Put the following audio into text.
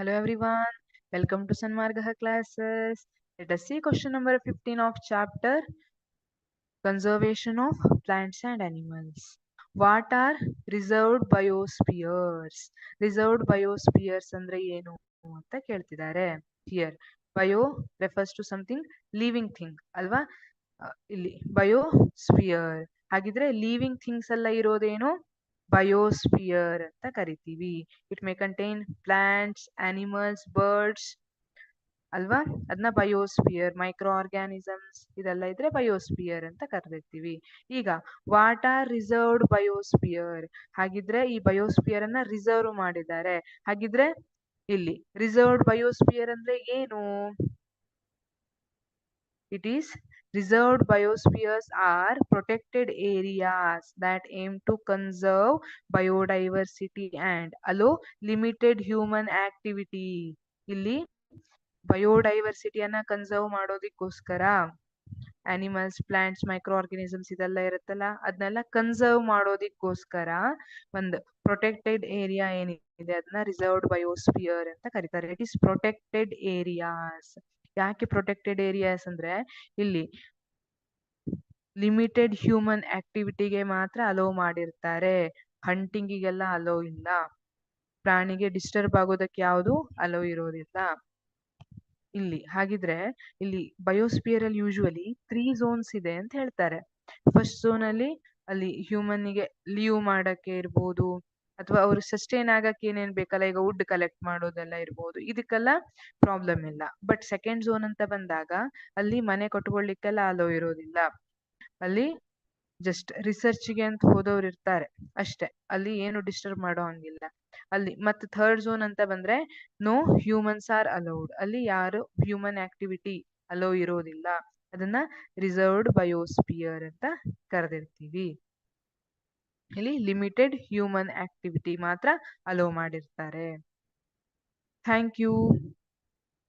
Hello everyone, welcome to Sanmargaha classes. Let us see question number 15 of chapter Conservation of Plants and Animals. What are reserved biospheres? Reserved biospheres ಅಂದ್ರೆ ಏನು ಅಂತ ಕೇಳ್ತಿದ್ದಾರೆ. Here, bio refers to something living thing ಅಲ್ವಾ? ಇಲ್ಲಿ biosphere ಹಾಗಿದ್ರೆ living things ಎಲ್ಲ ಇರೋದೇನು biosphere ಅಂತ ಕರಿತೀವಿ. It may contain plants, animals, birds ಅಲ್ವಾ? ಅದನ್ನ ಬಯೋಸ್ಫಿಯರ್, ಮೈಕ್ರೋ ಆರ್ಗ್ಯಾನಿಸಮ್ಸ್ ಇದೆಲ್ಲ ಇದ್ರೆ ಬಯೋಸ್ಫಿಯರ್ ಅಂತ ಕರೆದಿರ್ತೀವಿ. ಈಗ ವಾಟ್ ಆರ್ ರಿಸರ್ವ್ಡ್ ಬಯೋಸ್ಫಿಯರ್? ಹಾಗಿದ್ರೆ ಈ ಬಯೋಸ್ಫಿಯರ್ ಅನ್ನ ರಿಸರ್ವ್ ಮಾಡಿದ್ದಾರೆ. ಹಾಗಿದ್ರೆ ಇಲ್ಲಿ ರಿಸರ್ವ್ಡ್ ಬಯೋಸ್ಫಿಯರ್ ಅಂದ್ರೆ ಏನು? It is reserved biospheres are protected areas that aim to conserve biodiversity and allow limited human activity. ಇಲ್ಲಿ ಬಯೋಡೈವರ್ಸಿಟಿಯನ್ನ ಕನ್ಸರ್ವ್ ಮಾಡೋದಕ್ಕೋಸ್ಕರ ಆನಿಮಲ್ಸ್, ಪ್ಲಾಂಟ್ಸ್, ಮೈಕ್ರೋ ಆರ್ಗನಿಸಮ್ಸ್ ಇದೆಲ್ಲ ಇರುತ್ತಲ್ಲ ಅದನ್ನೆಲ್ಲ ಕನ್ಸರ್ವ್ ಮಾಡೋದಕ್ಕೋಸ್ಕರ ಒಂದು ಪ್ರೊಟೆಕ್ಟೆಡ್ ಏರಿಯಾ ಏನಿದೆ ಅದನ್ನ ರಿಸರ್ವ್ಡ್ ಬಯೋಸ್ಫಿಯರ್ ಅಂತ ಕರೀತಾರೆ. It is protected areas. ಯಾಕೆ ಪ್ರೊಟೆಕ್ಟೆಡ್ ಏರಿಯಾಸ್ ಅಂದ್ರೆ ಇಲ್ಲಿ ಲಿಮಿಟೆಡ್ ಹ್ಯೂಮನ್ ಆಕ್ಟಿವಿಟಿಗೆ ಮಾತ್ರ ಅಲೋ ಮಾಡಿರ್ತಾರೆ. ಹಂಟಿಂಗಿಗೆಲ್ಲ ಅಲೋ ಇಲ್ಲ. ಪ್ರಾಣಿಗೆ ಡಿಸ್ಟರ್ಬ್ ಆಗೋದಕ್ಕೆ ಯಾವುದು ಅಲೋ ಇರೋದಿಲ್ಲ ಇಲ್ಲಿ. ಹಾಗಿದ್ರೆ ಇಲ್ಲಿ ಬಯೋಸ್ಫಿಯರ್ ಅಲ್ಲಿ ಯೂಶುವಲಿ 3 ಝೋನ್ಸ್ ಇದೆ ಅಂತ ಹೇಳ್ತಾರೆ. ಫಸ್ಟ್ ಝೋನ್ ಅಲ್ಲಿ ಅಲ್ಲಿ ಹ್ಯೂಮನ್ಗೆ ಲೀವ್ ಮಾಡಕ್ಕೆ ಇರ್ಬೋದು, ಅಥವಾ ಅವ್ರು ಸಸ್ಟೈನ್ ಆಗಕ್ಕೆ ಏನೇನ್ ಬೇಕಲ್ಲ, ಈಗ ವುಡ್ ಕಲೆಕ್ಟ್ ಮಾಡೋದೆಲ್ಲ ಇರ್ಬೋದು, ಇದಕ್ಕೆಲ್ಲ ಪ್ರಾಬ್ಲಮ್ ಇಲ್ಲ. ಬಟ್ ಸೆಕೆಂಡ್ ಝೋನ್ ಅಂತ ಬಂದಾಗ ಅಲ್ಲಿ ಮನೆ ಕಟ್ಕೊಳ್ಲಿಕ್ಕೆಲ್ಲ ಅಲೋ ಇರೋದಿಲ್ಲ. ಅಲ್ಲಿ ಜಸ್ಟ್ ರಿಸರ್ಚ್ಗೆ ಅಂತ ಹೋದವ್ರು ಇರ್ತಾರೆ ಅಷ್ಟೇ, ಅಲ್ಲಿ ಏನು ಡಿಸ್ಟರ್ಬ್ ಮಾಡೋ ಹಂಗಿಲ್ಲ ಅಲ್ಲಿ. ಮತ್ತೆ ಥರ್ಡ್ ಝೋನ್ ಅಂತ ಬಂದ್ರೆ ನೋ ಹ್ಯೂಮನ್ಸ್ ಆರ್ ಅಲೌಡ್, ಅಲ್ಲಿ ಯಾರು ಹ್ಯೂಮನ್ ಆಕ್ಟಿವಿಟಿ ಅಲೋ ಇರೋದಿಲ್ಲ. ಅದನ್ನ ರಿಸರ್ವ್ಡ್ ಬಯೋಸ್ಫಿಯರ್ ಅಂತ ಕರೆದಿರ್ತೀವಿ. ಇಲ್ಲಿ ಲಿಮಿಟೆಡ್ ಹ್ಯೂಮನ್ ಆಕ್ಟಿವಿಟಿ ಮಾತ್ರ ಅಲೋ ಮಾಡಿರ್ತಾರೆ. Thank you.